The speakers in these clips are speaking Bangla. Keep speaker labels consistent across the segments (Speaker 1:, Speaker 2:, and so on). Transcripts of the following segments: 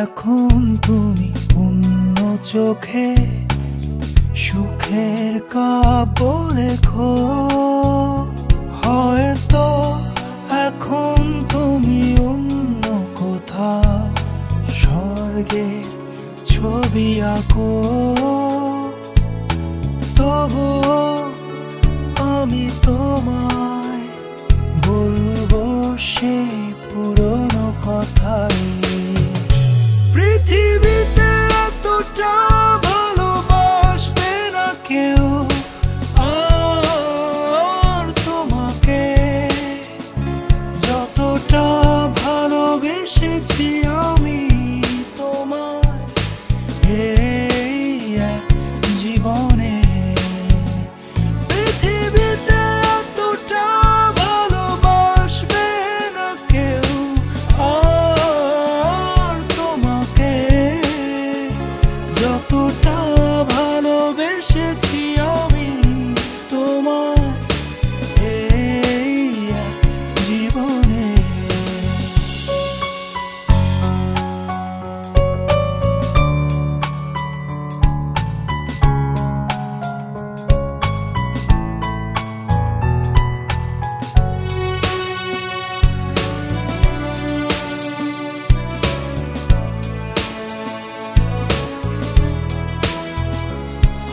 Speaker 1: এখন তুমি অন্য চোখে সুখের কাব্য লেখো। হয়তো এখন তুমি অন্য কোথাও স্বর্গের ছবি আঁকো। তবুও আমি তোমায় বলবো সেই পুরনো কথাই। পৃথিবীতে এতটা ভালোবাসবে না কেউ আর তোমাকে, যতটা ভালোবেসেছি আমি তোমায় এই এক জীবনে। পৃথিবীতে এতটা ভালোবাসবে না কেউ আর তোমাকে, যতটা ভালোবেসেছি আমি তোমায় এই এক জীবনে।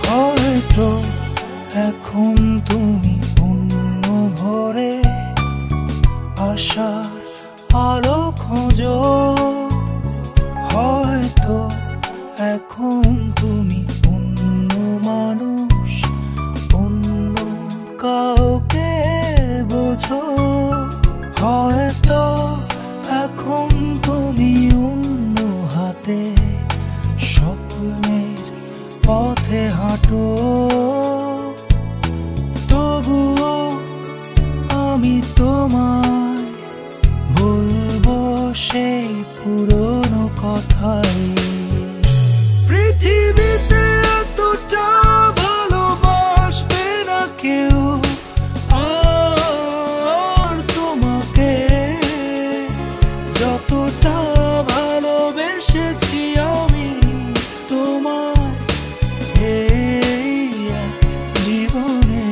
Speaker 1: হয়তো এখন তুমি অন্য ভরে আশার আলো খোঁজো। হয়তো এখন তুমি অন্য মানুষ অন্য কাউকে বোঝো। হয়তো এখন তুমি অন্য হাতে স্বপ্নের পথে হাঁটো। তবুও আমি তোমায় বলবো সেই পুরনো কথাই। পৃথিবীতে এতটা ভালোবাসবে না কেউ আর তোমাকে, যতটা ভালোবেসেছি আমি তোমায় এই এক জীবনে।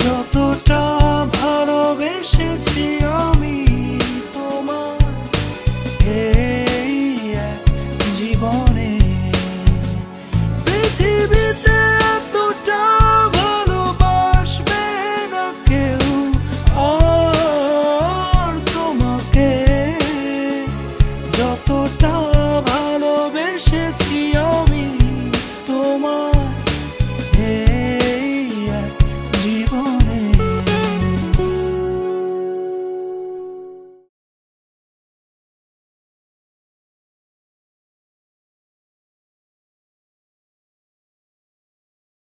Speaker 1: যতটা ভালোবেসেছি আমি তোমায় এই এক জীবনে। পৃথিবীতে এতটা ভালোবাসবে না কেউ আর তোমাকে, যতটা ভালোবেসেছি আমি তোমায়।